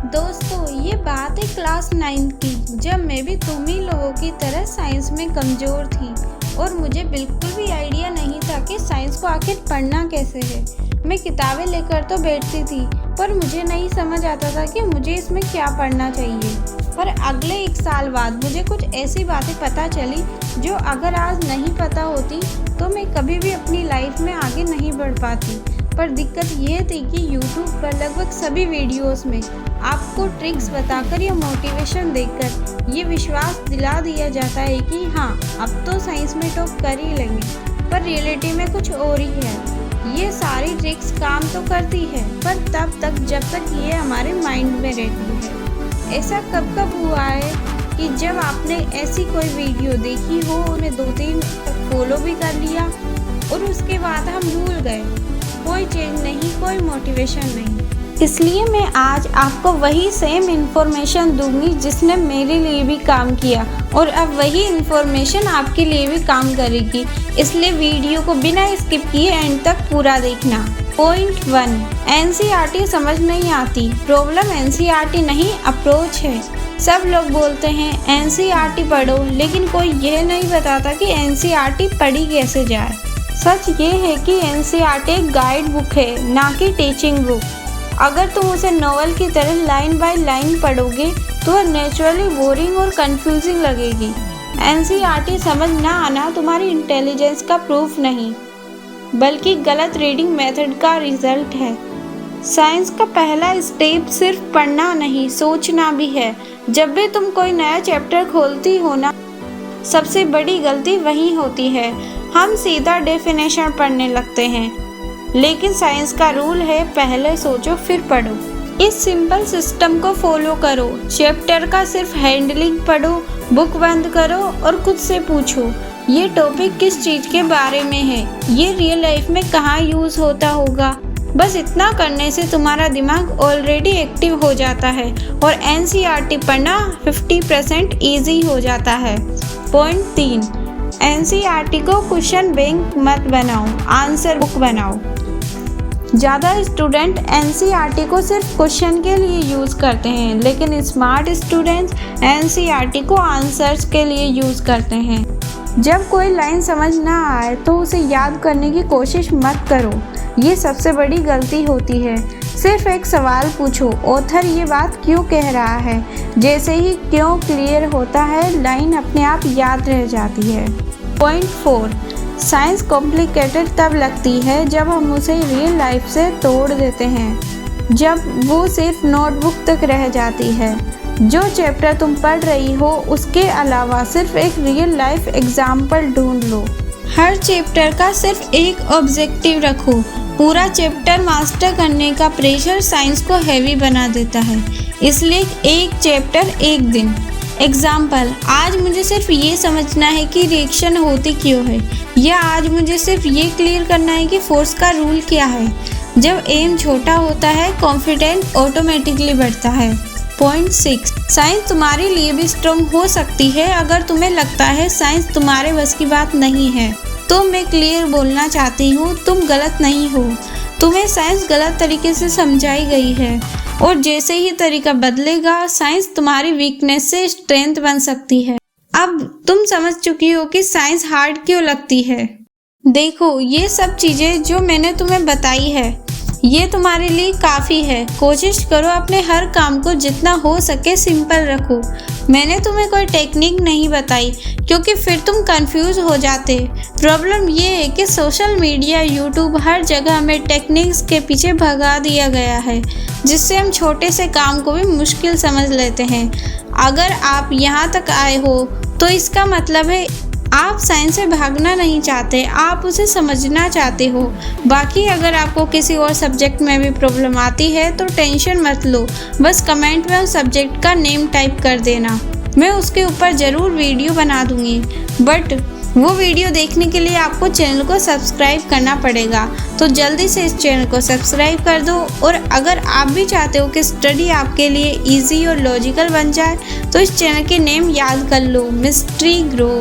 दोस्तों, ये बात है क्लास 9 की, जब मैं भी तुम ही लोगों की तरह साइंस में कमज़ोर थी और मुझे बिल्कुल भी आइडिया नहीं था कि साइंस को आखिर पढ़ना कैसे है। मैं किताबें लेकर तो बैठती थी, पर मुझे नहीं समझ आता था कि मुझे इसमें क्या पढ़ना चाहिए। पर अगले 1 साल बाद मुझे कुछ ऐसी बातें पता चली जो अगर आज नहीं पता होती तो मैं कभी भी अपनी लाइफ में आगे नहीं बढ़ पाती। पर दिक्कत ये थी कि YouTube पर लगभग सभी वीडियोस में आपको ट्रिक्स बताकर या मोटिवेशन देकर ये विश्वास दिला दिया जाता है कि हाँ, अब तो साइंस में टॉप कर ही लेंगे, पर रियलिटी में कुछ और ही है। ये सारी ट्रिक्स काम तो करती है, पर तब तक जब तक ये हमारे माइंड में रहती है। ऐसा कब कब हुआ है कि जब आपने ऐसी कोई वीडियो देखी हो, उन्हें 2-3 फॉलो भी कर लिया और उसके बाद हम भूल गए, कोई चेंज नहीं, कोई मोटिवेशन नहीं। इसलिए मैं आज आपको वही सेम इन्फॉर्मेशन दूंगी जिसने मेरे लिए भी काम किया, और अब वही इन्फॉर्मेशन आपके लिए भी काम करेगी। इसलिए वीडियो को बिना स्किप किए एंड तक पूरा देखना। पॉइंट 1, एनसीईआरटी समझ नहीं आती। प्रॉब्लम एनसीईआरटी नहीं, अप्रोच है। सब लोग बोलते हैं एनसीईआरटी पढ़ो, लेकिन कोई यह नहीं बताता कि एनसीईआरटी पढ़ी कैसे जाए। सच ये है कि एनसीईआरटी एक गाइड बुक है, ना कि टीचिंग बुक। अगर तुम उसे नॉवल की तरह लाइन बाय लाइन पढ़ोगे तो वह नेचुरली बोरिंग और कंफ्यूजिंग लगेगी। एनसीईआरटी समझ ना आना तुम्हारी इंटेलिजेंस का प्रूफ नहीं, बल्कि गलत रीडिंग मेथड का रिजल्ट है। साइंस का पहला स्टेप सिर्फ पढ़ना नहीं, सोचना भी है। जब भी तुम कोई नया चैप्टर खोलती हो ना, सबसे बड़ी गलती वही होती है। हम सीधा डेफिनेशन पढ़ने लगते हैं, लेकिन साइंस का रूल है पहले सोचो फिर पढ़ो। इस सिंपल सिस्टम को फॉलो करो। चैप्टर का सिर्फ हैंडलिंग पढ़ो, बुक बंद करो और खुद से पूछो ये टॉपिक किस चीज़ के बारे में है, ये रियल लाइफ में कहाँ यूज़ होता होगा। बस इतना करने से तुम्हारा दिमाग ऑलरेडी एक्टिव हो जाता है और एनसीईआरटी पढ़ना 50% ईजी हो जाता है। पॉइंट 3, एनसीईआरटी को क्वेश्चन बैंक मत बनाओ, आंसर बुक बनाओ। ज़्यादा स्टूडेंट एनसीईआरटी को सिर्फ क्वेश्चन के लिए यूज़ करते हैं, लेकिन स्मार्ट स्टूडेंट्स एनसीईआरटी को आंसर्स के लिए यूज़ करते हैं। जब कोई लाइन समझ ना आए तो उसे याद करने की कोशिश मत करो, ये सबसे बड़ी गलती होती है। सिर्फ एक सवाल पूछो, ऑथर ये बात क्यों कह रहा है। जैसे ही क्यों क्लियर होता है, लाइन अपने आप याद रह जाती है। पॉइंट 4, साइंस कॉम्प्लिकेटेड तब लगती है जब हम उसे रियल लाइफ से तोड़ देते हैं, जब वो सिर्फ नोटबुक तक रह जाती है। जो चैप्टर तुम पढ़ रही हो उसके अलावा सिर्फ एक रियल लाइफ एग्जाम्पल ढूंढ लो। हर चैप्टर का सिर्फ एक ऑब्जेक्टिव रखो। पूरा चैप्टर मास्टर करने का प्रेशर साइंस को हैवी बना देता है, इसलिए एक चैप्टर एक दिन। एग्जाम्पल, आज मुझे सिर्फ ये समझना है कि रिएक्शन होती क्यों है, या आज मुझे सिर्फ ये क्लियर करना है कि फोर्स का रूल क्या है। जब एम छोटा होता है, कॉन्फिडेंस ऑटोमेटिकली बढ़ता है। पॉइंट 6, साइंस तुम्हारे लिए भी स्ट्रॉन्ग हो सकती है। अगर तुम्हें लगता है साइंस तुम्हारे बस की बात नहीं है, तो मैं क्लियर बोलना चाहती हूँ, तुम गलत नहीं हो। तुम्हें साइंस गलत तरीके से समझाई गई है, और जैसे ही तरीका बदलेगा, साइंस तुम्हारी वीकनेस से स्ट्रेंथ बन सकती है। अब तुम समझ चुकी हो कि साइंस हार्ड क्यों लगती है। देखो, ये सब चीज़ें जो मैंने तुम्हें बताई है, ये तुम्हारे लिए काफ़ी है। कोशिश करो अपने हर काम को जितना हो सके सिंपल रखो। मैंने तुम्हें कोई टेक्निक नहीं बताई, क्योंकि फिर तुम कंफ्यूज हो जाते। प्रॉब्लम ये है कि सोशल मीडिया, यूट्यूब, हर जगह हमें टेक्निक्स के पीछे भगा दिया गया है, जिससे हम छोटे से काम को भी मुश्किल समझ लेते हैं। अगर आप यहाँ तक आए हो तो इसका मतलब है आप साइंस से भागना नहीं चाहते, आप उसे समझना चाहते हो। बाकी अगर आपको किसी और सब्जेक्ट में भी प्रॉब्लम आती है तो टेंशन मत लो, बस कमेंट में उस सब्जेक्ट का नेम टाइप कर देना, मैं उसके ऊपर ज़रूर वीडियो बना दूंगी। बट वो वीडियो देखने के लिए आपको चैनल को सब्सक्राइब करना पड़ेगा, तो जल्दी से इस चैनल को सब्सक्राइब कर दो। और अगर आप भी चाहते हो कि स्टडी आपके लिए ईजी और लॉजिकल बन जाए, तो इस चैनल के नेम याद कर लो, मिस्ट्री ग्रो।